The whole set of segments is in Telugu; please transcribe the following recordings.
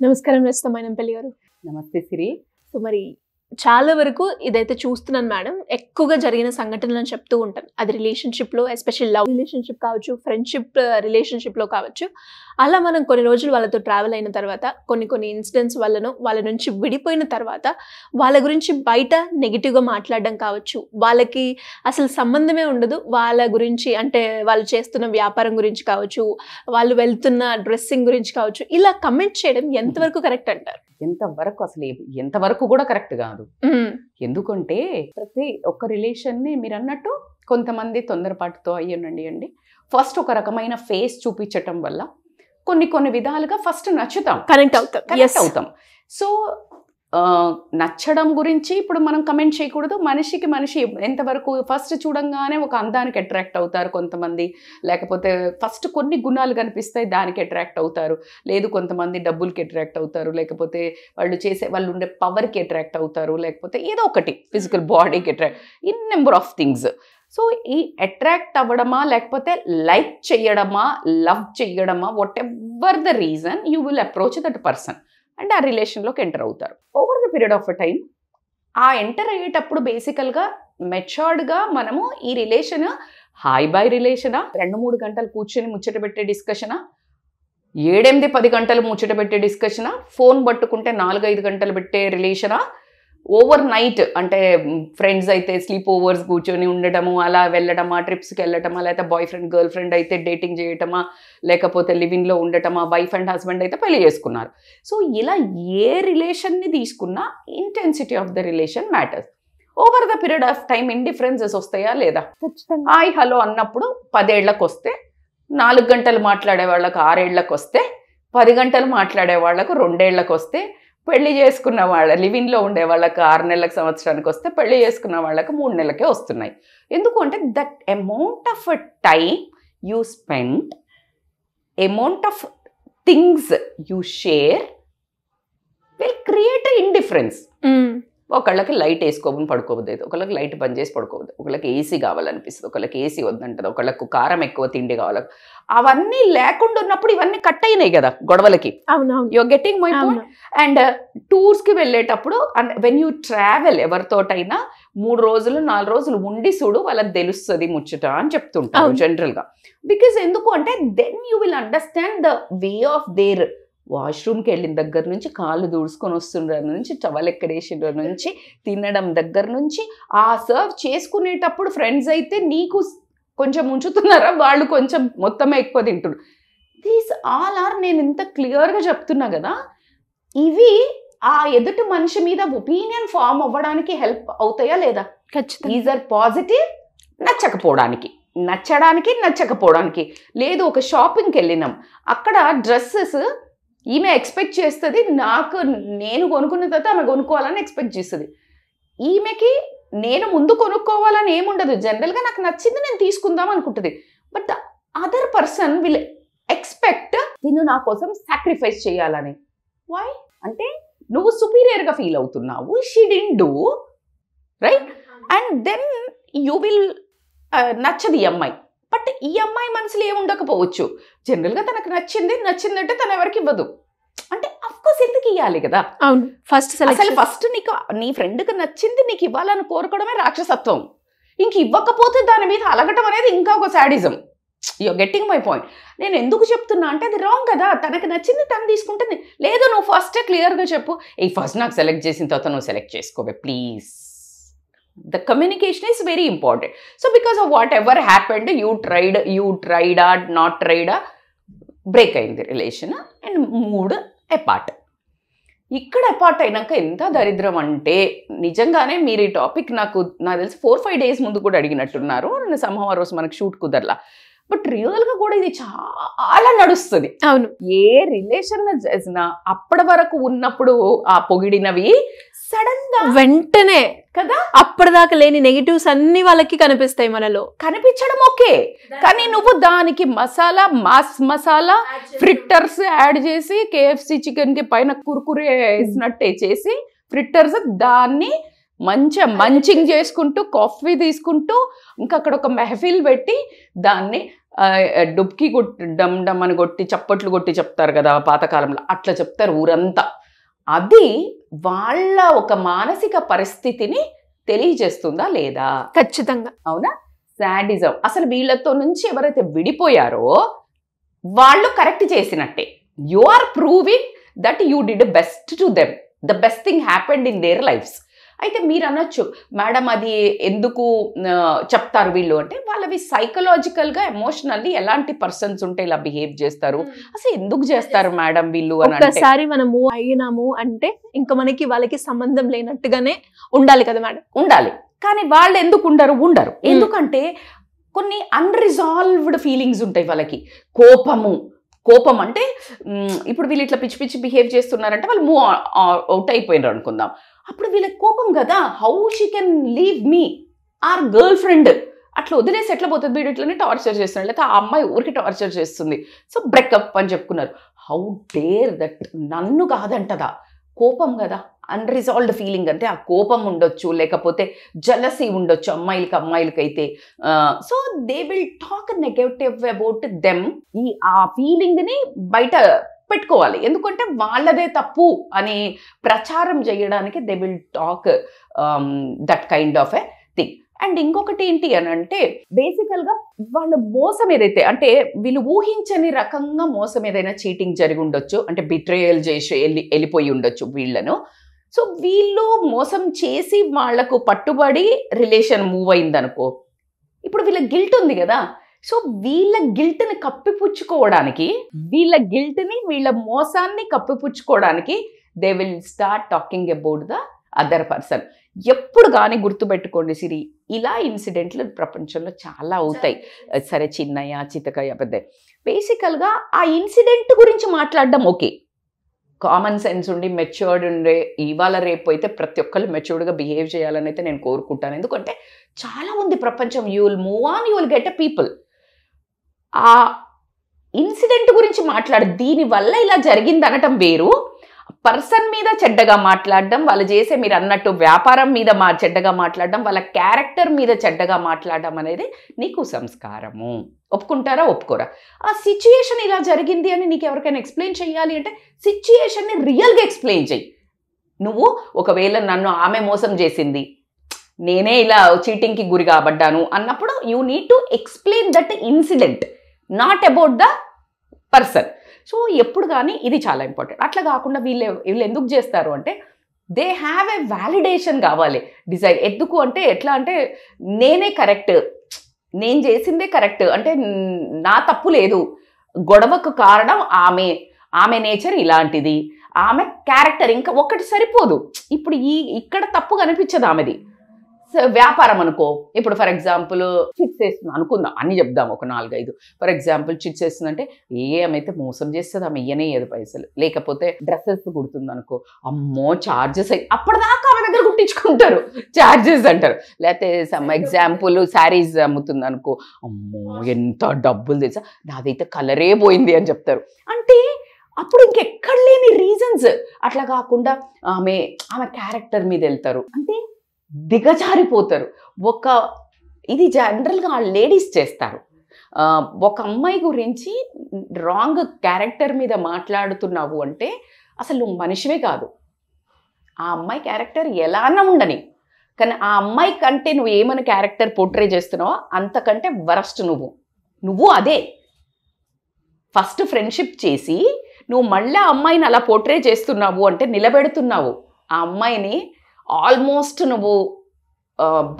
నమస్కారం రచిత మైనంపల్లి గారు. నమస్తే సిరి. సో మరి చాలా వరకు ఇదైతే చూస్తున్నాను మేడం, ఎక్కువగా జరిగిన సంఘటనలను చెప్తూ ఉంటాను. అది రిలేషన్షిప్లో, ఎస్పెషల్ లవ్ రిలేషన్షిప్ కావచ్చు, ఫ్రెండ్షిప్ రిలేషన్షిప్లో కావచ్చు. అలా మనం కొన్ని రోజులు వాళ్ళతో ట్రావెల్ అయిన తర్వాత, కొన్ని ఇన్సిడెంట్స్ వల్లనో వాళ్ళ నుంచి విడిపోయిన తర్వాత వాళ్ళ గురించి బయట నెగిటివ్గా మాట్లాడడం కావచ్చు, వాళ్ళకి అసలు సంబంధమే ఉండదు వాళ్ళ గురించి, అంటే వాళ్ళు చేస్తున్న వ్యాపారం గురించి కావచ్చు, వాళ్ళు వెళ్తున్న డ్రెస్సింగ్ గురించి కావచ్చు, ఇలా కమెంట్ చేయడం ఎంతవరకు కరెక్ట్ అంటారు? ఎంతవరకు అసలు ఎంతవరకు కూడా కరెక్ట్ కాదు. ఎందుకంటే ప్రతి ఒక్క రిలేషన్ని మీరు అన్నట్టు కొంతమంది తొందరపాటుతో అయ్యండి ఫస్ట్ ఒక రకమైన ఫేస్ చూపించటం వల్ల కొన్ని విధాలుగా ఫస్ట్ నచ్చుతాం, కనెక్ట్ అవుతాం. సో నచ్చడం గురించి ఇప్పుడు మనం కమెంట్ చేయకూడదు. మనిషికి మనిషి ఎంతవరకు ఫస్ట్ చూడంగానే ఒక అందానికి అట్రాక్ట్ అవుతారు కొంతమంది, లేకపోతే ఫస్ట్ కొన్ని గుణాలు కనిపిస్తాయి దానికి అట్రాక్ట్ అవుతారు, లేదు కొంతమంది డబ్బులకి అట్రాక్ట్ అవుతారు, లేకపోతే వాళ్ళు ఉండే పవర్కి అట్రాక్ట్ అవుతారు, లేకపోతే ఏదో ఒకటి ఫిజికల్ బాడీకి attract, in number of things. So ఈ అట్రాక్ట్ అవ్వడమా, లేకపోతే లైక్ చేయడమా, లవ్ చేయడమా, whatever the reason, you will approach that person and ఆ రిలేషన్లోకి ఎంటర్ అవుతారు. Over the period of a time ఆ ఎంటర్ అయ్యేటప్పుడు బేసికల్గా మెచ్యూర్డ్గా మనము ఈ రిలేషన్ హాయ్ బాయ్ రిలేషనా, 2-3 గంటలు కూర్చొని ముచ్చట పెట్టే డిస్కషనా, 7-10 గంటలు ముచ్చట పెట్టే డిస్కషనా, ఫోన్ పట్టుకుంటే 4-5 గంటలు పెట్టే రిలేషనా, ఓవర్ నైట్ అంటే ఫ్రెండ్స్ అయితే స్లీప్ ఓవర్స్ కూర్చొని ఉండటము, అలా వెళ్ళడమా, ట్రిప్స్కి వెళ్ళటమా, లేకపోతే బాయ్ ఫ్రెండ్ గర్ల్ ఫ్రెండ్ అయితే డేటింగ్ చేయటమా, లేకపోతే లివింగ్లో ఉండటమా, వైఫ్ అండ్ హస్బెండ్ అయితే పెళ్లి చేసుకున్నారు. సో ఇలా ఏ రిలేషన్ని తీసుకున్నా intensity of the relation matters. Over the period of time indifferences వస్తాయా లేదా? హాయ్ హలో అన్నప్పుడు 10 ఏళ్లకు వస్తే, 4 గంటలు మాట్లాడే వాళ్ళకు 6 ఏళ్లకు వస్తే, 10 గంటలు మాట్లాడే వాళ్ళకు 2 ఏళ్లకు వస్తే, పెళ్లి చేసుకున్న లివింగ్లో ఉండే వాళ్ళకి 6 నెలలకు సంవత్సరానికి వస్తే, పెళ్లి చేసుకున్న వాళ్ళకి 3 నెలలకే వస్తున్నాయి. ఎందుకు అంటే that amount of time you spend, amount of things you share will create indifference. ఒకళ్ళకి లైట్ వేసుకోమని పడుకోవద్దు, ఒకళ్ళకి లైట్ బంద్ చేసి పడుకోవద్దు, ఒకళ్ళకి ఏసీ కావాలనిపిస్తుంది, ఒకళ్ళకి ఏసీ వద్దంటది, ఒకళ్ళకు కారం ఎక్కువ తిండి కావాలి. అవన్నీ లేకుండా ఉన్నప్పుడు ఇవన్నీ కట్ అయినాయి కదా గొడవలకి. You are getting my point. And టూర్స్కి వెళ్ళేటప్పుడు వెన్ యూ ట్రావెల్ ఎవరితోటైనా 3 రోజులు 4 రోజులు ఉండి చూడు, వాళ్ళకి తెలుస్తుంది ముచ్చట అని చెప్తుంటారు జనరల్గా. బికాజ్ ఎందుకు అంటే then you will understand the way of there. వాష్రూమ్కి వెళ్ళిన దగ్గర నుంచి, కాళ్ళు దూడ్చుకొని వస్తుండ నుంచి, టవల్ ఎక్కడేసిన నుంచి, తినడం దగ్గర నుంచి, ఆ సర్వ్ చేసుకునేటప్పుడు ఫ్రెండ్స్ అయితే నీకు కొంచెం ఉంచుతున్నారా, వాళ్ళు కొంచెం మొత్తమే ఎక్కువ తింటున్నారు. దీస్ ఆల్ ఆర్, నేను ఇంత క్లియర్గా చెప్తున్నా కదా, ఇవి ఆ ఎదుటి మనిషి మీద ఒపీనియన్ ఫామ్ అవ్వడానికి హెల్ప్ అవుతాయా లేదా? ఖచ్చితంగా. ఈజ్ ఆర్ పాజిటివ్, నచ్చకపోవడానికి, నచ్చడానికి నచ్చకపోవడానికి. లేదు ఒక షాపింగ్కి వెళ్ళినాం, అక్కడ డ్రెస్సెస్ ఈమె ఎక్స్పెక్ట్ చేస్తుంది, నేను కొనుక్కున్న తర్వాత ఆమె కొనుక్కోవాలని ఎక్స్పెక్ట్ చేస్తుంది. ఈమెకి నేను ముందు కొనుక్కోవాలని ఏముండదు, జనరల్గా నాకు నచ్చింది నేను తీసుకుందాం అనుకుంటుంది. But the other person will expect నేను నా కోసం సాక్రిఫైస్ చేయాలని. వై అంటే నువ్వు సుపీరియర్గా ఫీల్ అవుతున్నావు, she didn't do right, and then you will నచ్చది ఈ అమ్మాయి. బట్ ఈ అమ్మాయి మనసులో ఏముండకపోవచ్చు, జనరల్గా తనకు నచ్చిందంటే తను ఎవరికి ఇవ్వదు అంటే అఫ్కోర్స్ ఎందుకు ఇవ్వాలి కదా. అవును, ఫస్ట్ నీకు నీ ఫ్రెండ్కి నచ్చింది నీకు ఇవ్వాలని కోరుకోవడమే రాక్షసత్వం. ఇంక ఇవ్వకపోతే దాని మీద అలగటం అనేది ఇంకా ఒక sadism. You are getting my point. నేను ఎందుకు చెప్తున్నా అంటే అది రాంగ్ కదా. తనకు నచ్చింది తను తీసుకుంటుంది. లేదు నువ్వు ఫస్టే క్లియర్గా చెప్పు, ఫస్ట్ నాకు సెలెక్ట్ చేసిన తర్వాత నువ్వు సెలెక్ట్ చేసుకోవే please. The communication is very important. So because of whatever happened, you tried or not tried, break అయింది రిలేషన్ అండ్ మూడ్ అపార్ట్. ఇక్కడ అపార్ట్ అయినాక ఎంత దరిద్రం అంటే, నిజంగానే మీరు ఈ టాపిక్ నాకు తెలిసి 4-5 days ముందు కూడా అడిగినట్టున్నారు. సంహవ రోజు మనకు షూట్ కుదరలా. బట్ రియల్గా కూడా ఇది చాలా నడుస్తుంది. అవును, ఏ రిలేషన్ చేసినా అప్పటి వరకు ఉన్నప్పుడు ఆ పొగిడినవి సడన్ గా వెంటనే కదా, అప్పటిదాకా లేని నెగిటివ్స్ అన్ని వాళ్ళకి కనిపిస్తాయి. మనలో కనిపించడం ఓకే, కానీ నువ్వు దానికి మాస్ మసాలా ఫ్రిట్టర్స్ యాడ్ చేసి, KFC చికెన్ కి పైన కుర్కురే వేసినట్టే చేసి ఫ్రిట్టర్స్ దాన్ని మంచిగా మంచింగ్ చేసుకుంటూ, కాఫీ తీసుకుంటూ, ఇంకా అక్కడ ఒక మెహఫిల్ పెట్టి దాన్ని డుబ్కి కొట్టి డమ్ డమ్ అని కొట్టి చప్పట్లు కొట్టి చెప్తారు కదా పాతకాలంలో, అట్లా చెప్తారు ఊరంతా. అది వాళ్ళ ఒక మానసిక పరిస్థితిని తెలియజేస్తుందా లేదా? ఖచ్చితంగా. అవునా? సాడిజం. అసలు వీళ్ళతో నుంచి ఎవరైతే విడిపోయారో వాళ్ళు కరెక్ట్ చేసినట్టే. You are proving that you did best to them, the best thing happened in their lives. అయితే మీరు అనొచ్చు, మేడం అది ఎందుకు చెప్తారు వీళ్ళు అంటే, వాళ్ళవి సైకలాజికల్గా ఎమోషనల్లీ ఎలాంటి పర్సన్స్ ఉంటే ఇలా బిహేవ్ చేస్తారు, అసలు ఎందుకు చేస్తారు మేడం వీళ్ళు అని. ఒక్కసారి మనం మూవ్ అయినాము అంటే ఇంకా మనకి వాళ్ళకి సంబంధం లేనట్టుగానే ఉండాలి కదా మేడం. ఉండాలి. కానీ వాళ్ళు ఎందుకు ఉండరు? ఎందుకంటే కొన్ని అన్రిజాల్వ్డ్ ఫీలింగ్స్ ఉంటాయి వాళ్ళకి. కోపం అంటే ఇప్పుడు వీళ్ళు ఇట్లా పిచ్చి పిచ్చి బిహేవ్ చేస్తున్నారంటే వాళ్ళు మూవ్ అవుట్ అయిపోయినారు అనుకుందాం. అప్పుడు వీళ్ళకి కోపం కదా, how she can leave me or girl friend, అట్లా వదిలేసి ఎట్లా పోతుంది, వీడు ఇట్లనే టార్చర్ చేస్తున్నాడు, లేకపోతే ఆ అమ్మాయి ఊరికి టార్చర్ చేస్తుంది, సో బ్రేకప్ అని చెప్పుకున్నారు. హౌ డేర్ దట్, నన్ను కాదంటదా, కోపం కదా, అన్రిజాల్వ్డ్ ఫీలింగ్ అంటే ఆ కోపం ఉండొచ్చు, లేకపోతే జలసీ ఉండొచ్చు అమ్మాయిలకైతే. So they will talk negative about them. ఆ ఫీలింగ్ని బయట పెట్టుకోవాలి, ఎందుకంటే వాళ్ళదే తప్పు అని ప్రచారం చేయడానికి they will talk that kind of a thing. And ఇంకొకటి ఏంటి అని అంటే, బేసికల్గా వాళ్ళ మోసం ఏదైతే అంటే వీళ్ళు ఊహించని రకంగా మోసం ఏదైనా చీటింగ్ జరిగి ఉండొచ్చు, అంటే బిట్రేయల్ చేసి వెళ్ళిపోయి ఉండొచ్చు వీళ్ళను. సో వీళ్ళు మోసం చేసి వాళ్లకు పట్టుబడి రిలేషన్ మూవ్ అయిందనుకో, ఇప్పుడు వీళ్ళ గిల్ట్ ఉంది కదా, సో వీళ్ళ గిల్ట్ని కప్పిపుచ్చుకోవడానికి, వీళ్ళ మోసాన్ని కప్పిపుచ్చుకోవడానికి they will start talking about the other person. ఎప్పుడు కానీ గుర్తుపెట్టుకోండి సిరి, ఇలా ఇన్సిడెంట్లు ప్రపంచంలో చాలా అవుతాయి. సరే చిన్నయ్య చితకయ్య పెద్ద, బేసికల్గా ఆ ఇన్సిడెంట్ గురించి మాట్లాడడం ఓకే, కామన్ సెన్స్ ఉండి మెచ్యూర్డ్ ఉండే, ఇవాళ రేపు అయితే ప్రతి ఒక్కళ్ళు మెచ్యూర్డ్గా బిహేవ్ చేయాలని అయితే నేను కోరుకుంటాను. ఎందుకంటే చాలా ఉంది ప్రపంచం, you will move on, you will get a people. ఆ ఇన్సిడెంట్ గురించి మాట్లాడు, దీనివల్ల ఇలా జరిగింది అనటం వేరు, పర్సన్ మీద చెడ్డగా మాట్లాడడం, వాళ్ళు చేసే మీరు అన్నట్టు వ్యాపారం మీద చెడ్డగా మాట్లాడడం, వాళ్ళ క్యారెక్టర్ మీద చెడ్డగా మాట్లాడడం అనేది నీకు సంస్కారము. ఒప్పుకుంటారా ఒప్పుకోరా? ఆ సిచ్యుయేషన్ ఇలా జరిగింది అని నీకు ఎవరికైనా ఎక్స్ప్లెయిన్ చేయాలి అంటే సిచ్యుయేషన్ని రియల్గా ఎక్స్ప్లెయిన్ చెయ్యి. నువ్వు ఒకవేళ నన్ను ఆమె మోసం చేసింది, నేనే ఇలా చీటింగ్కి గురి కాబడ్డాను అన్నప్పుడు you need to explain that incident, not about the person. So ఎప్పుడు కానీ ఇది చాలా ఇంపార్టెంట్. అట్లా కాకుండా వీళ్ళు ఎందుకు చేస్తారు అంటే, దే హ్యావ్ ఎ వ్యాలిడేషన్ కావాలి, డిజైర్. ఎందుకు అంటే ఎట్లా అంటే, నేనే కరెక్ట్, నేను చేసిందే కరెక్ట్, అంటే నా తప్పు లేదు, గొడవకు కారణం ఆమె నేచర్ ఇలాంటిది, ఆమె క్యారెక్టర్ ఇంకా ఒకటి సరిపోదు. ఇప్పుడు ఇక్కడ తప్పు కనిపించదు ఆమెది. వ్యాపారం అనుకో, ఇప్పుడు ఫర్ ఎగ్జాంపుల్ చిట్స్ వేస్తుంది అనుకుందాం, అన్ని చెప్దాం ఒక 4-5. ఫర్ ఎగ్జాంపుల్ చిట్స్ వేస్తుందంటే ఏమైతే మోసం చేస్తుంది, ఆమె ఇయ్యనే 5 పైసలు. లేకపోతే డ్రెస్సెస్ కుడుతుంది అనుకో, అమ్మో ఛార్జెస్ అయ్యి అప్పటిదాకా ఆమె దగ్గర కుట్టించుకుంటారు, ఛార్జెస్ అంటారు. లేకపోతే సమ్ ఎగ్జాంపుల్ శారీస్ అమ్ముతుంది అనుకో, అమ్మో ఎంత డబ్బులు తెలుసా, నాదైతే కలరే పోయింది అని చెప్తారు. అంటే అప్పుడు ఇంకెక్కడ లేని రీజన్స్. అట్లా కాకుండా ఆమె క్యారెక్టర్ మీద వెళ్తారు, అంటే దిగజారిపోతారు. ఇది జనరల్గా లేడీస్ చేస్తారు. ఒక అమ్మాయి గురించి రాంగ్ క్యారెక్టర్ మీద మాట్లాడుతున్నావు అంటే అసలు నువ్వు మనిషివే కాదు. ఆ అమ్మాయి క్యారెక్టర్ ఎలానా ఉండని, కానీ ఆ అమ్మాయి కంటే నువ్వు ఏమైనా క్యారెక్టర్ పోర్ట్రే చేస్తున్నావో అంతకంటే వరస్ట్ నువ్వు అదే. ఫస్ట్ ఫ్రెండ్షిప్ చేసి నువ్వు మళ్ళీ ఆ అమ్మాయిని అలా పోర్ట్రే చేస్తున్నావు అంటే, నిలబెడుతున్నావు ఆ అమ్మాయిని, ఆల్మోస్ట్ నువ్వు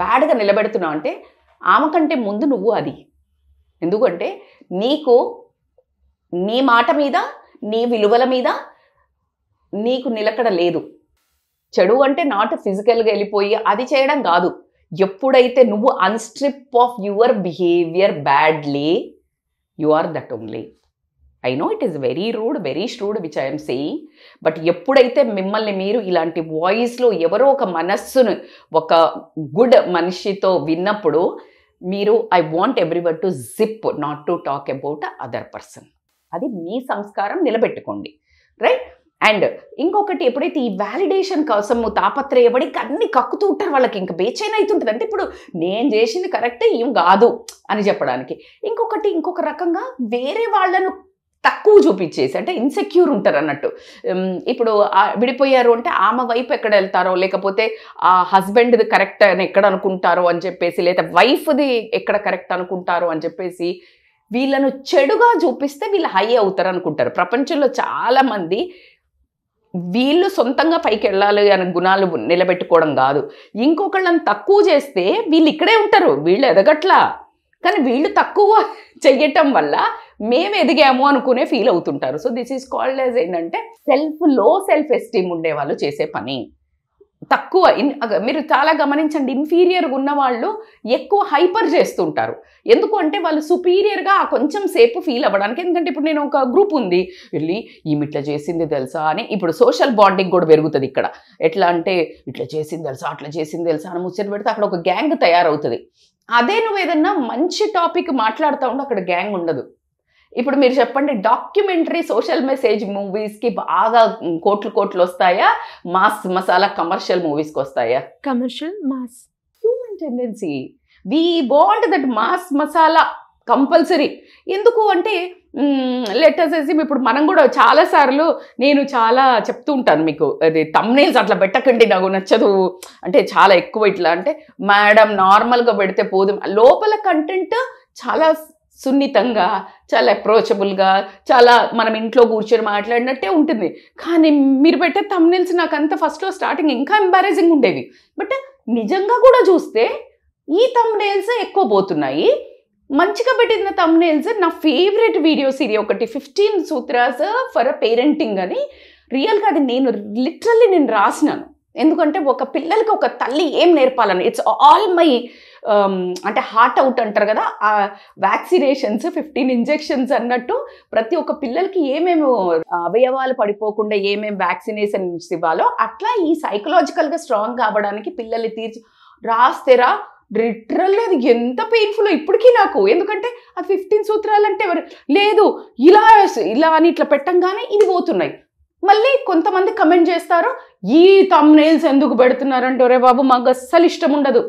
బ్యాడ్గా నిలబెడుతున్నావు అంటే ఆమె కంటే ముందు నువ్వు అది. ఎందుకంటే నీకు నీ మాట మీద, నీ విలువల మీద నీకు నిలకడ లేదు. చెడు అంటే నాట్ ఫిజికల్గా వెళ్ళిపోయి అది చేయడం కాదు. ఎప్పుడైతే నువ్వు unstrip off your behaviour badly, you are that only. I know it is very rude which I'm saying, but ఎప్పుడైతే మిమ్మల్ని మీరు ఇలాంటి వాయిస్లో ఎవరో ఒక మనస్సును ఒక గుడ్ మనిషితో విన్నప్పుడు మీరు I want everyone to zip, not to talk about other person. అది మీ సంస్కారం, నిలబెట్టుకోండి, రైట్? అండ్ ఇంకొకటి ఎప్పుడైతే ఈ వ్యాలిడేషన్ కోసం తాపత్రయపడి అన్ని కక్కుతూ ఉంటారు, వాళ్ళకి ఇంకా బేచైన్ అవుతుంటుంది. అంటే ఇప్పుడు నేను చేసింది కరెక్టే ఏం కాదు అని చెప్పడానికి. ఇంకొక రకంగా వేరే వాళ్ళను తక్కువ చూపించేసి, అంటే ఇన్సెక్యూర్ ఉంటారు అన్నట్టు. ఇప్పుడు విడిపోయారు అంటే ఆమె వైపు ఎక్కడ వెళ్తారో, లేకపోతే ఆ హస్బెండ్ది కరెక్ట్ అని ఎక్కడ అనుకుంటారో అని చెప్పేసి, లేదా వైఫ్ది ఎక్కడ కరెక్ట్ అనుకుంటారో అని చెప్పేసి వీళ్ళను చెడుగా చూపిస్తే వీళ్ళు హై అవుతారు అనుకుంటారు. ప్రపంచంలో చాలామంది వీళ్ళు సొంతంగా పైకి వెళ్ళాలి అనే గుణాలు నిలబెట్టుకోవడం కాదు, ఇంకొకళ్ళని తక్కువ చేస్తే వీళ్ళు ఇక్కడే ఉంటారు, వీళ్ళు ఎదగట్లా. కానీ వీళ్ళు తక్కువ చెయ్యటం వల్ల మేము ఎదిగాము అనుకునే ఫీల్ అవుతుంటారు. So this is called as ఏంటంటే లో సెల్ఫ్ ఎస్టీమ్ ఉండే వాళ్ళు చేసే పని. తక్కువ మీరు చాలా గమనించండి, ఇన్ఫీరియర్గా ఉన్న వాళ్ళు ఎక్కువ హైపర్ చేస్తుంటారు. ఎందుకు అంటే వాళ్ళు సుపీరియర్గా కొంచెం సేపు ఫీల్ అవ్వడానికి. ఎందుకంటే ఇప్పుడు నేను ఒక గ్రూప్ ఉంది, వెళ్ళి ఈమె ఇట్లా చేసింది తెలుసా అని, ఇప్పుడు సోషల్ బాండింగ్ కూడా పెరుగుతుంది ఇక్కడ. ఎట్లా అంటే ఇట్లా చేసింది తెలుసా, అట్లా చేసింది తెలుసా అని ముచ్చట పెడితే అక్కడ ఒక గ్యాంగ్ తయారవుతుంది. అదే నువ్వు ఏదన్నా మంచి టాపిక్ మాట్లాడుతూ ఉంటే అక్కడ గ్యాంగ్ ఉండదు. ఇప్పుడు మీరు చెప్పండి, డాక్యుమెంటరీ సోషల్ మెసేజ్ మూవీస్కి బాగా కోట్లు వస్తాయా, మాస్ మసాలా కమర్షియల్ మూవీస్కి వస్తాయా? Commercial mass. Human tendency, we want that mass masala compulsory. ఎందుకు అంటే లెటర్స్ ఇప్పుడు మనం కూడా చాలాసార్లు నేను చాలా చెప్తూ ఉంటాను మీకు, అది థంబ్నెయిల్స్ అట్లా పెట్టకండి నాకు నచ్చదు అంటే చాలా ఎక్కువ ఇట్లా అంటే, మేడం నార్మల్గా పెడితే పోదు, లోపల కంటెంట్ చాలా సున్నితంగా, చాలా అప్రోచబుల్గా, చాలా మనం ఇంట్లో కూర్చొని మాట్లాడినట్టే ఉంటుంది. కానీ మీరు పెట్టే థంబ్నెయిల్స్ నాకంత ఫస్ట్లో స్టార్టింగ్ ఇంకా ఎంబారెసింగ్ ఉండేవి. బట్ నిజంగా కూడా చూస్తే ఈ థంబ్నెయిల్స్ ఎక్కువ పోతున్నాయి. మంచిగా పెట్టిన థంబ్నెయిల్స్, నా ఫేవరెట్ వీడియోస్ ఇది ఒకటి, 15 సూత్రాస్ ఫర్ పేరెంటింగ్ అని. రియల్గా అది లిటరల్లీ నేను రాసినాను. ఎందుకంటే ఒక పిల్లలకి ఒక తల్లి ఏం నేర్పాలని, ఇట్స్ ఆల్ మై అంటే హార్ట్ అవుట్ అంటారు కదా, ఆ వ్యాక్సినేషన్స్ 15 ఇంజెక్షన్స్ అన్నట్టు ప్రతి ఒక్క పిల్లలకి ఏమేమి అవయవాలు పడిపోకుండా ఏమేమి వ్యాక్సినేషన్స్ ఇవ్వాలో అట్లా ఈ సైకలాజికల్గా స్ట్రాంగ్ కావడానికి పిల్లల్ని రాస్తేరా లిటరల్లీ అది ఎంత పెయిన్ఫుల్ ఇప్పటికీ నాకు. ఎందుకంటే అది 15 సూత్రాలు అంటే లేదు ఇలా అని ఇట్లా పెట్టంగానే ఇది పోతున్నాయి. మళ్ళీ కొంతమంది కమెంట్ చేస్తారు, ఈ థంబ్నెయిల్స్ ఎందుకు పెడుతున్నారంటే, ఒరే బాబు మాకు అస్సలు ఇష్టం ఉండదు,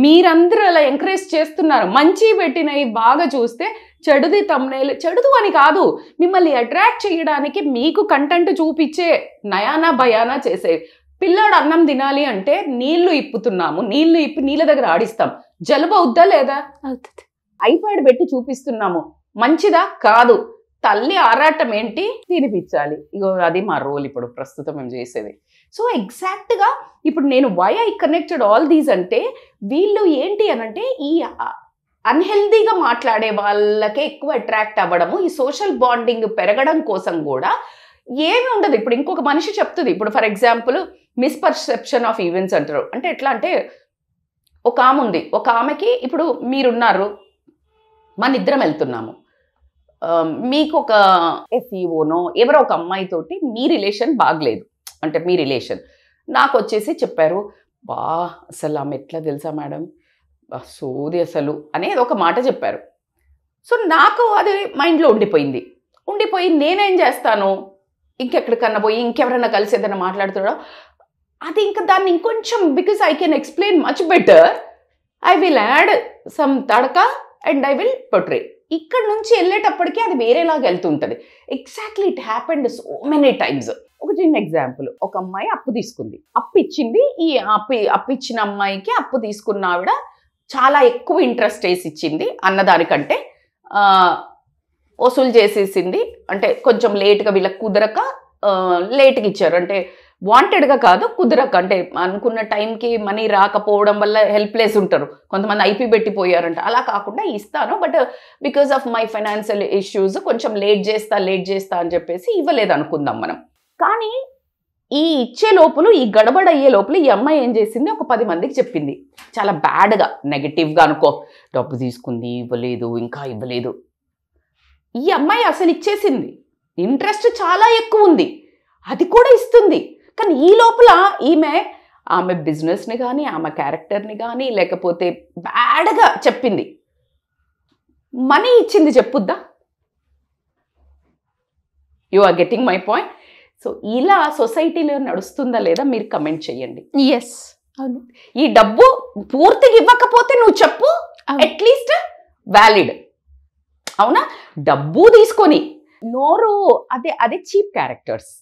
మీరందరూ అలా ఎంకరేజ్ చేస్తున్నారు. మంచి పెట్టినవి బాగా చూస్తే చెడుది థంబ్నెయిల్, చెడుదు అని కాదు, మిమ్మల్ని అట్రాక్ట్ చేయడానికి మీకు కంటెంట్ చూపించే నయానా భయానా చేసే. పిల్లాడు అన్నం తినాలి అంటే నీళ్లు ఇప్పుతున్నాము, నీళ్లు ఇప్పి నీళ్ళ దగ్గర ఆడిస్తాం, జలుబు అవుద్దా లేదా? అవుతుంది. ఐప్యాడ్ పెట్టి చూపిస్తున్నాము, మంచిదా? కాదు. తల్లి ఆరాటం ఏంటి? తినిపించాలి. ఇగో అది మా రోల్ ఇప్పుడు ప్రస్తుతం మేము చేసేది. సో ఎగ్జాక్ట్గా ఇప్పుడు నేను why I connected all these అంటే, వీళ్ళు ఏంటి అనంటే ఈ అన్హెల్దీగా మాట్లాడే వాళ్ళకే ఎక్కువ అట్రాక్ట్ అవ్వడము, ఈ సోషల్ బాండింగ్ పెరగడం కోసం కూడా ఏమి ఉండదు. ఇప్పుడు ఇంకొక మనిషి చెప్తుంది, ఇప్పుడు ఫర్ ఎగ్జాంపుల్ మిస్పర్సెప్షన్ ఆఫ్ ఈవెంట్స్ అంటారు. అంటే ఎట్లా అంటే, ఒక ఆమె ఉంది, ఒక ఆమెకి ఇప్పుడు మీరున్నారు, మన ఇద్దరం వెళ్తున్నాము, మీకు ఒక ఎఫ్ఈఓనో ఎవరో ఒక అమ్మాయితోటి మీ రిలేషన్ బాగలేదు, అంటే మీ రిలేషన్ నాకు వచ్చేసి చెప్పారు, బా అసలు ఆమె ఎట్లా తెలుసా మేడం, సోది అసలు అనేది ఒక మాట చెప్పారు. సో నాకు అది మైండ్లో ఉండిపోయి నేనేం చేస్తాను, ఇంకెక్కడికన్నా పోయి ఇంకెవరైనా కలిసి ఏదైనా మాట్లాడుతాడో అది ఇంకా దాన్ని ఇంకొంచెం, because I can explain much better, I will add some తడక అండ్ ఐ విల్ పొట్రే. ఇక్కడ నుంచి వెళ్ళేటప్పటికీ అది వేరేలాగా వెళ్తుంటుంది. Exactly it happened so many times. ఒక చిన్న ఎగ్జాంపుల్, ఒక అమ్మాయి అప్పు తీసుకుంది, అప్పు ఇచ్చింది. ఈ అప్పు ఇచ్చిన అమ్మాయికి అప్పు తీసుకున్న ఆవిడ చాలా ఎక్కువ ఇంట్రెస్ట్ వేసి ఇచ్చింది అన్నదానికంటే వసూలు చేసేసింది. అంటే కొంచెం లేట్గా వీళ్ళకి కుదరక లేట్గా ఇచ్చారు, అంటే వాంటెడ్గా కాదు, కుదరక, అంటే అనుకున్న టైంకి మనీ రాకపోవడం వల్ల హెల్ప్లెస్ ఉంటారు కొంతమంది, ఐపీ పెట్టిపోయారంట. అలా కాకుండా ఇస్తాను, but because of my financial issues కొంచెం లేట్ చేస్తా అని చెప్పేసి ఇవ్వలేదు అనుకుందాం మనం. కానీ ఈ ఇచ్చే లోపల, ఈ గడబడ అయ్యే లోపల ఈ అమ్మాయి ఏం చేసింది, ఒక 10 మందికి చెప్పింది, చాలా బ్యాడ్గా నెగటివ్గా అనుకో, డబ్బు తీసుకుంది, ఇవ్వలేదు, ఇంకా ఇవ్వలేదు. ఈ అమ్మాయి అసలు ఇచ్చేసింది, ఇంట్రెస్ట్ చాలా ఎక్కువ ఉంది, అది కూడా ఇస్తుంది. కానీ ఈ లోపల ఆమె బిజినెస్ని కానీ, ఆమె క్యారెక్టర్ని కానీ, లేకపోతే బ్యాడ్గా చెప్పింది. మనీ ఇచ్చింది చెప్పుద్దా? You are getting my point. So so ఇలా సొసైటీలో నడుస్తుందా లేదా మీరు కమెంట్ చేయండి. ఎస్, అవును. ఈ డబ్బు పూర్తిగా ఇవ్వకపోతే నువ్వు చెప్పు, అట్లీస్ట్ వ్యాలిడ్. అవునా? డబ్బు తీసుకొని నోరు అదే చీప్ క్యారెక్టర్స్,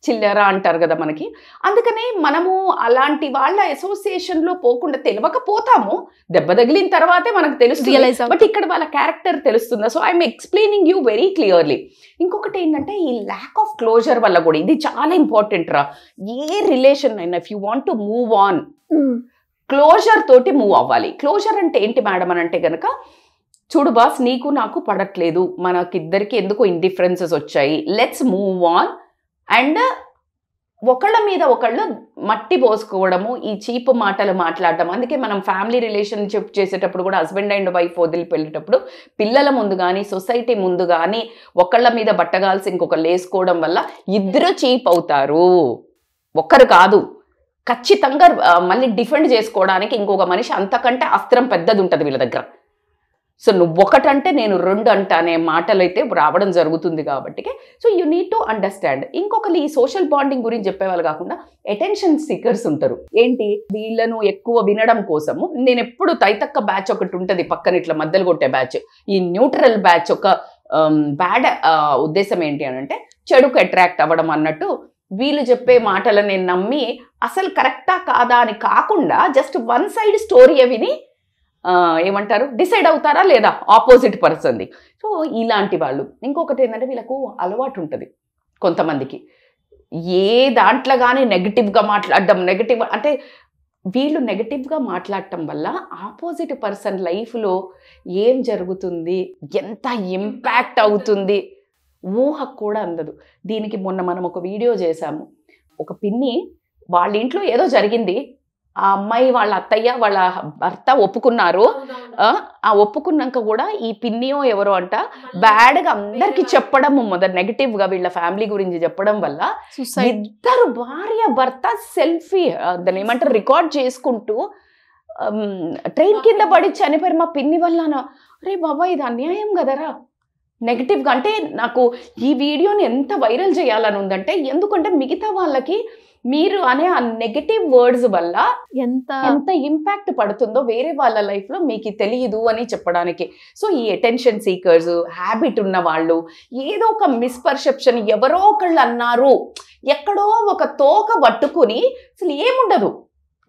చిల్లర అంటారు కదా మనకి. అందుకనే మనము అలాంటి వాళ్ళ అసోసియేషన్లో పోకుండా తెలియకపోతాము, దెబ్బ తగిలిన తర్వాతే మనకు తెలుస్తుంది. బట్ ఇక్కడ వాళ్ళ క్యారెక్టర్ తెలుస్తుందా? So I'm explaining you very clearly. ఇంకొకటి ఏంటంటే ఈ ల్యాక్ ఆఫ్ క్లోజర్ వల్ల కూడా ఇది చాలా ఇంపార్టెంట్ రా. ఏ రిలేషన్ అయినా if you want to move on, closure తోటి మూవ్ అవ్వాలి. క్లోజర్ అంటే ఏంటి మేడం అని అంటే కనుక, చూడు బాస్, నీకు నాకు పడట్లేదు, మనకిద్దరికి ఎందుకు ఇండిఫరెన్సెస్ వచ్చాయి, లెట్స్ మూవ్ ఆన్. అండ్ ఒకళ్ళ మీద ఒకళ్ళు మట్టి పోసుకోవడము, ఈ చీప్ మాటలు మాట్లాడటం. అందుకే మనం ఫ్యామిలీ రిలేషన్షిప్ చేసేటప్పుడు కూడా హస్బెండ్ అండ్ వైఫ్ వదిలి వెళ్ళేటప్పుడు పిల్లల ముందు కానీ సొసైటీ ముందు కానీ ఒకళ్ళ మీద బట్టగాల్సి ఇంకొకళ్ళు వేసుకోవడం వల్ల ఇద్దరు చీప్ అవుతారు. ఒక్కరు కాదు, ఖచ్చితంగా మళ్ళీ డిఫెండ్ చేసుకోవడానికి ఇంకొక మనిషి అంతకంటే అస్త్రం పెద్దది ఉంటుంది వీళ్ళ దగ్గర. సో నువ్వు ఒకటంటే నేను రెండు అంట అనే మాటలు అయితే రావడం జరుగుతుంది కాబట్టి. So you need to understand. ఇంకొకరు ఈ సోషల్ బాండింగ్ గురించి చెప్పేవాళ్ళు కాకుండా అటెన్షన్ సీకర్స్ ఉంటారు. ఏంటి, వీళ్ళను ఎక్కువ వినడం కోసము. నేను ఎప్పుడు తైతక్క బ్యాచ్ ఒకటి ఉంటుంది పక్కన ఇట్లా మధ్యలో కొట్టే బ్యాచ్. ఈ న్యూట్రల్ బ్యాచ్ ఒక బ్యాడ్ ఉద్దేశం ఏంటి అని అంటే చెడుకు అట్రాక్ట్ అవ్వడం అన్నట్టు. వీళ్ళు చెప్పే మాటలను నేను నమ్మి అసలు కరెక్టా కాదా అని కాకుండా జస్ట్ వన్ సైడ్ స్టోరీ విని ఏమంటారు డిసైడ్ అవుతారా లేదా ఆపోజిట్ పర్సన్ది. సో ఇలాంటి వాళ్ళు. ఇంకొకటి ఏంటంటే వీళ్ళకు అలవాటు ఉంటుంది కొంతమందికి, ఏ దాంట్లో కానీ నెగిటివ్గా మాట్లాడడం. నెగిటివ్ అంటే వీళ్ళు నెగిటివ్గా మాట్లాడటం వల్ల ఆపోజిట్ పర్సన్ లైఫ్లో ఏం జరుగుతుంది, ఎంత ఇంపాక్ట్ అవుతుంది ఊహకు కూడా అందదు. దీనికి మొన్న మనం ఒక వీడియో చేశాము. ఒక పిన్ని వాళ్ళ ఇంట్లో ఏదో జరిగింది, ఆ అమ్మాయి వాళ్ళ అత్తయ్య వాళ్ళ భర్త ఒప్పుకున్నారు. ఆ ఒప్పుకున్నాక కూడా ఈ పిన్నియో ఎవరో అంట బ్యాడ్గా అందరికి చెప్పడం, నెగిటివ్గా వీళ్ళ ఫ్యామిలీ గురించి చెప్పడం వల్ల ఇద్దరు భార్య భర్త సెల్ఫీ దాన్ని ఏమంటారు రికార్డ్ చేసుకుంటూ ట్రైన్ కింద పడి చనిపోయారు మా పిన్ని వల్ల. అరే బాబా, ఇది అన్యాయం కదరా. నెగిటివ్గా అంటే నాకు ఈ వీడియోని ఎంత వైరల్ చేయాలని ఉందంటే, ఎందుకంటే మిగతా వాళ్ళకి మీరు అనే ఆ నెగటివ్ వర్డ్స్ వల్ల ఎంత ఇంపాక్ట్ పడుతుందో వేరే వాళ్ళ లైఫ్లో మీకు తెలియదు అని చెప్పడానికి. సో ఈ అటెన్షన్ సీకర్స్ హ్యాబిట్ ఉన్న వాళ్ళు, ఏదో ఒక మిస్పర్సెప్షన్, ఎవరో ఒకళ్ళు అన్నారు, ఎక్కడో ఒక తోక పట్టుకుని అసలు ఏముండదు,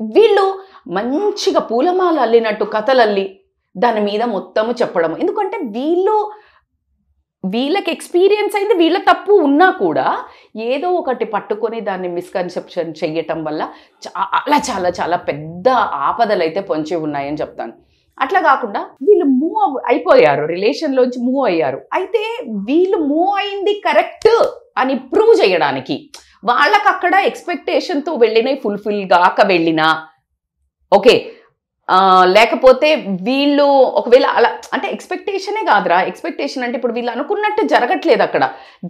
వీళ్ళు మంచిగా పూలమాల అల్లినట్టు కథలు అల్లి దాని మీద మొత్తము చెప్పడం. ఎందుకంటే వీళ్ళకి ఎక్స్పీరియన్స్ అయింది, వీళ్ళ తప్పు ఉన్నా కూడా ఏదో ఒకటి పట్టుకొని దాన్ని మిస్కన్సెప్షన్ చెయ్యటం వల్ల చాలా చాలా చాలా పెద్ద ఆపదలు అయితే పొంచి ఉన్నాయని చెప్తాను. అట్లా కాకుండా వీళ్ళు మూవ్ అయిపోయారు, రిలేషన్లోంచి మూవ్ అయ్యారు. అయితే వీళ్ళు మూవ్ అయింది కరెక్ట్ అని ప్రూవ్ చేయడానికి వాళ్ళకి అక్కడ ఎక్స్పెక్టేషన్తో వెళ్ళినాయి, ఫుల్ఫిల్ గాక వెళ్ళినా ఓకే, లేకపోతే వీళ్ళు ఒకవేళ అలా అంటే ఎక్స్పెక్టేషనే కాదురా. ఎక్స్పెక్టేషన్ అంటే ఇప్పుడు వీళ్ళు అనుకున్నట్టు జరగట్లేదు, అక్కడ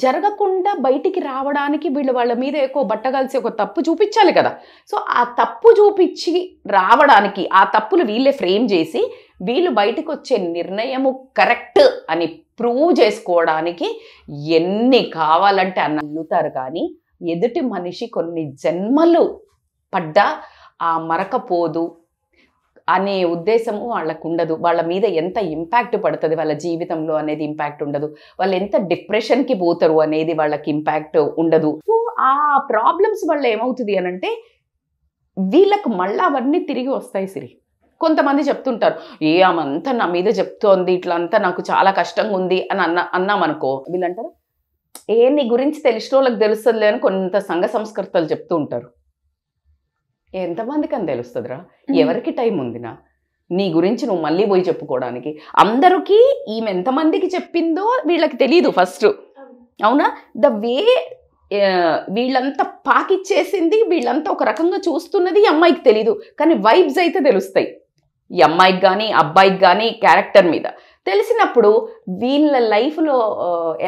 జరగకుండా బయటికి రావడానికి వీళ్ళు వాళ్ళ మీద ఎక్కువ బట్టగాల్సి ఒక తప్పు చూపించాలి కదా. సో ఆ తప్పు చూపించి రావడానికి ఆ తప్పులు వీళ్ళే ఫ్రేమ్ చేసి వీళ్ళు బయటకు వచ్చే నిర్ణయము కరెక్ట్ అని ప్రూవ్ చేసుకోవడానికి ఎన్ని కావాలంటే అన్నుతారు. కానీ ఎదుటి మనిషి కొన్ని జన్మలు పడ్డా ఆ మరకపోదు అనే ఉద్దేశము వాళ్ళకు ఉండదు. వాళ్ళ మీద ఎంత ఇంపాక్ట్ పడుతుంది వాళ్ళ జీవితంలో అనేది ఇంపాక్ట్ ఉండదు. వాళ్ళు ఎంత డిప్రెషన్కి పోతారు అనేది వాళ్ళకి ఇంపాక్ట్ ఉండదు. సో ఆ ప్రాబ్లమ్స్ వల్ల ఏమవుతుంది అని అంటే వీళ్ళకు మళ్ళీ అవన్నీ తిరిగి వస్తాయి. సిరి కొంతమంది చెప్తుంటారు, ఆమంతా నా మీద చెప్తోంది, ఇట్లా అంతా నాకు చాలా కష్టంగా ఉంది అని అన్నామనుకో, వీళ్ళంటారు నీ గురించి తెలిసిన వాళ్ళకి తెలుస్తుందిలే అని కొంత సంఘ సంస్కర్తలు చెప్తూ ఉంటారు. ఎంతమందికి అని తెలుస్తుందిరా? ఎవరికి టైం ఉందినా నీ గురించి నువ్వు మళ్ళీ పోయి చెప్పుకోవడానికి? అందరికీ ఈమె ఎంతమందికి చెప్పిందో వీళ్ళకి తెలియదు ఫస్ట్. అవునా? ద వే వీళ్ళంతా పాకిచ్చేసింది, వీళ్ళంతా ఒక రకంగా చూస్తున్నది ఈ అమ్మాయికి తెలీదు, కానీ వైబ్స్ అయితే తెలుస్తాయి ఈ అమ్మాయికి కానీ అబ్బాయికి కానీ క్యారెక్టర్ మీద. తెలిసినప్పుడు వీళ్ళ లైఫ్లో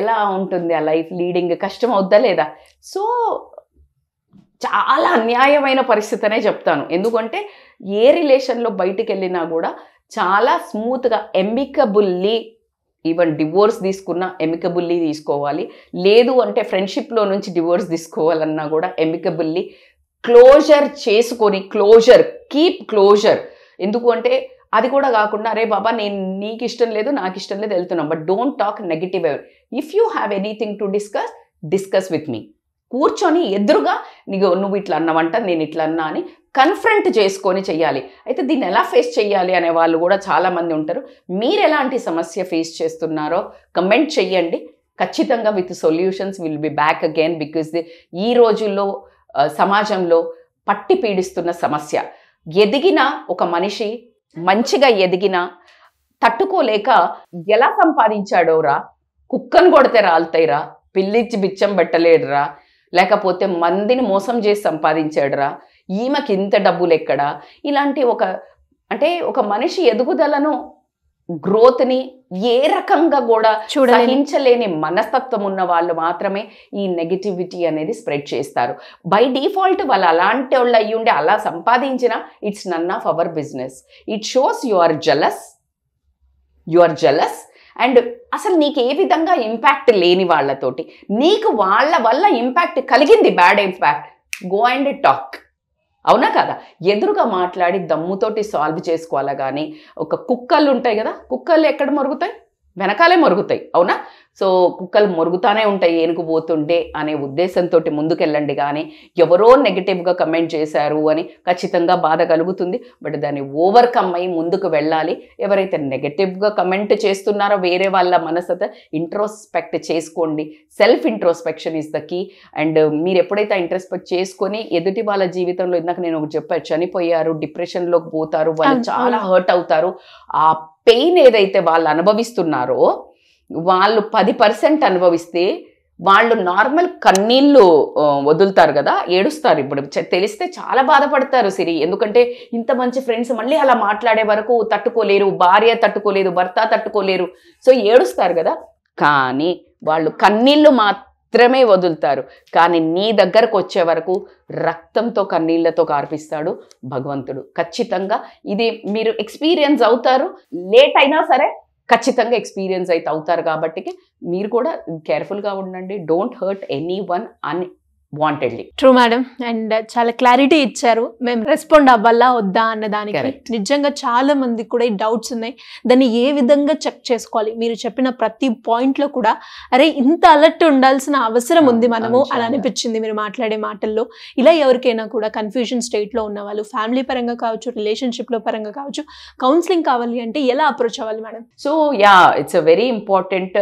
ఎలా ఉంటుంది, ఆ లైఫ్ లీడింగ్ కష్టం అవుద్దా లేదా? సో చాలా అన్యాయమైన పరిస్థితి అనే చెప్తాను. ఎందుకంటే ఏ రిలేషన్లో బయటికి వెళ్ళినా కూడా చాలా స్మూత్గా ఎంబికబుల్లీ ఈవెన్ డివోర్స్ తీసుకున్నా ఎమికబుల్లీ తీసుకోవాలి, లేదు అంటే ఫ్రెండ్షిప్లో నుంచి డివోర్స్ తీసుకోవాలన్నా కూడా ఎమికబుల్లీ క్లోజర్ చేసుకొని, కీప్ క్లోజర్. ఎందుకు అంటే అది కూడా కాకుండా అరే బాబా నేను నీకు ఇష్టం లేదు నాకు ఇష్టం లేదు వెళ్తున్నాం, but don't talk negative. If you have anything to discuss with me, కూర్చొని ఎదురుగా నువ్వు ఇట్లా అన్నావంట నేను ఇట్లా అన్నా అని కన్ఫ్రంట్ చేసుకొని చెయ్యాలి. అయితే దీన్ని ఎలా ఫేస్ చెయ్యాలి అనే వాళ్ళు కూడా చాలామంది ఉంటారు. మీరు ఎలాంటి సమస్య ఫేస్ చేస్తున్నారో కమెంట్ చెయ్యండి. ఖచ్చితంగా with solutions will be back again. Because ఈ రోజుల్లో సమాజంలో పట్టి పీడిస్తున్న సమస్య, ఎదిగిన ఒక మనిషి మంచిగా ఎదిగినా తట్టుకోలేక ఎలా సంపాదించాడోరా, కుక్కను కొడితే రాలుతాయిరా, పిల్లిచ్చి బిచ్చం పెట్టలేడురా, లేకపోతే మందిని మోసం చేసి సంపాదించాడురా, ఈమెకి ఇంత డబ్బులు ఎక్కడా, ఇలాంటి ఒక మనిషి ఎదుగుదలను గ్రోత్ని ఏ రకంగా కూడా సహించలేని మనస్తత్వం ఉన్న వాళ్ళు మాత్రమే ఈ నెగిటివిటీ అనేది స్ప్రెడ్ చేస్తారు. బై డిఫాల్ట్ వాళ్ళు అలాంటి వాళ్ళు అయ్యి ఉండి అలా సంపాదించిన it's none of our business. It shows you are jealous and అసలు నీకు ఏ విధంగా ఇంపాక్ట్ లేని వాళ్ళతోటి నీకు వాళ్ళ వల్ల ఇంపాక్ట్ కలిగింది, bad impact, go and talk. అవునా కదా? ఎదురుగా మాట్లాడి దమ్ముతోటి సాల్వ్ చేసుకోవాలా. కానీ ఒక కుక్కలు ఉంటాయి కదా, కుక్కలు ఎక్కడ మొరుగుతాయి? వెనకాలే మొరుగుతాయి. అవునా? సో కుక్కలు మొరుగుతానే ఉంటాయి ఏనుగు పోతుండే అనే ఉద్దేశంతో ముందుకెళ్ళండి. కానీ ఎవరో నెగిటివ్గా కమెంట్ చేశారు అని ఖచ్చితంగా బాధ కలుగుతుంది, బట్ దాన్ని ఓవర్కమ్ అయ్యి ముందుకు వెళ్ళాలి. ఎవరైతే నెగిటివ్గా కమెంట్ చేస్తున్నారో వేరే వాళ్ళ మనసత ఇంట్రోస్పెక్ట్ చేసుకోండి. Self introspection is the key. And మీరు ఎప్పుడైతే ఇంట్రోస్పెక్ట్ చేసుకొని ఎదుటి వాళ్ళ జీవితంలో, ఇందాక నేను ఒకటి చెప్పాను, చనిపోయారు, డిప్రెషన్లోకి పోతారు, వాళ్ళు చాలా హర్ట్ అవుతారు. ఆ పెయిన్ ఏదైతే వాళ్ళు అనుభవిస్తున్నారో వాళ్ళు 10% అనుభవిస్తే వాళ్ళు నార్మల్ కన్నీళ్ళు వదులుతారు కదా, ఏడుస్తారు. ఇప్పుడు తెలిస్తే చాలా బాధపడతారు సిరి. ఎందుకంటే ఇంత మంచి ఫ్రెండ్స్ మళ్ళీ అలా మాట్లాడే వరకు తట్టుకోలేరు, భార్య తట్టుకోలేదు, భర్త తట్టుకోలేరు, సో ఏడుస్తారు కదా. కానీ వాళ్ళు కన్నీళ్ళు మాత్రమే వదులుతారు. కానీ నీ దగ్గరకు వచ్చే వరకు రక్తంతో కన్నీళ్లతో కార్పిస్తాడు భగవంతుడు. ఖచ్చితంగా ఇది మీరు ఎక్స్పీరియన్స్ అవుతారు. లేట్ అయినా సరే ఖచ్చితంగా ఎక్స్పీరియన్స్ అయితే అవుతారు. కాబట్టి మీరు కూడా కేర్ఫుల్గా ఉండండి. Don't hurt any one unwantedly. True madam. And చాలా క్లారిటీ ఇచ్చారు. మేము రెస్పాండ్ అవ్వాలా వద్దా అన్న దానికి. నిజంగా చాలా మందికి కూడా ఈ డౌట్స్ ఉన్నాయి, దాన్ని ఏ విధంగా చెక్ చేసుకోవాలి. మీరు చెప్పిన ప్రతి పాయింట్లో కూడా అరే ఇంత అలర్ట్ ఉండాల్సిన అవసరం ఉంది మనము అని అనిపించింది మీరు మాట్లాడే మాటల్లో. ఇలా ఎవరికైనా కూడా కన్ఫ్యూజన్ స్టేట్లో ఉన్న వాళ్ళు, ఫ్యామిలీ పరంగా కావచ్చు, రిలేషన్షిప్లో పరంగా కావచ్చు, కౌన్సిలింగ్ కావాలి అంటే ఎలా అప్రోచ్ అవ్వాలి madam? So it's very important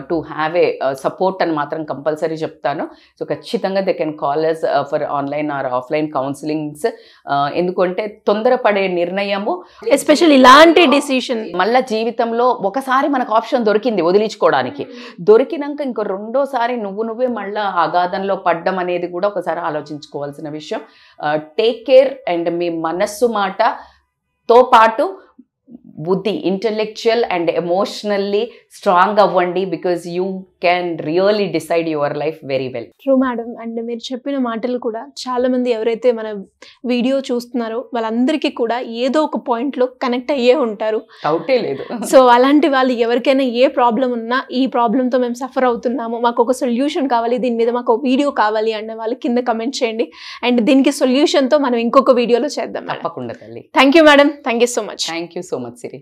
to have a support అని మాత్రం కంపల్సరీ చెప్తాను. సో ఖచ్చితంగా they can call us for online or offline counselings. ఎందుకంటే తొందరపడే నిర్ణయము, ఎస్పెషల్లీ ఇలాంటి డిసిషన్, మళ్ళీ జీవితంలో ఒకసారి మనకు ఆప్షన్ దొరికింది వదిలించుకోవడానికి, దొరికినాక ఇంకో రెండోసారి నువ్వే మళ్ళీ అగాధంలో పడ్డం అనేది కూడా ఒకసారి ఆలోచించుకోవాల్సిన విషయం. Take care. అండ్ మీ మనస్సు మాటతో పాటు బుద్ధి, ఇంటెలెక్చువల్ అండ్ ఎమోషనల్లీ స్ట్రాంగ్ అవ్వండి. Because you can really decide your life very well. True madam. And మీరు చెప్పిన మాటలు కూడా చాలా మంది ఎవరైతే మన వీడియో చూస్తున్నారో వాళ్ళందరికీ కూడా ఏదో ఒక పాయింట్లో కనెక్ట్ అయ్యే ఉంటారు, డౌటే లేదు. సో అలాంటి వాళ్ళు ఎవరికైనా ఏ ప్రాబ్లం ఉన్నా, ఈ ప్రాబ్లంతో మేము సఫర్ అవుతున్నాము, మాకు ఒక సొల్యూషన్ కావాలి, దీని మీద మాకు వీడియో కావాలి అన్న వాళ్ళు కింద కమెంట్ చేయండి. అండ్ దీనికి సొల్యూషన్తో మనం ఇంకొక వీడియోలో చేద్దాం. తప్పకుండా తల్లి. Thank you madam. Thank you so much. Thank you so much Siri.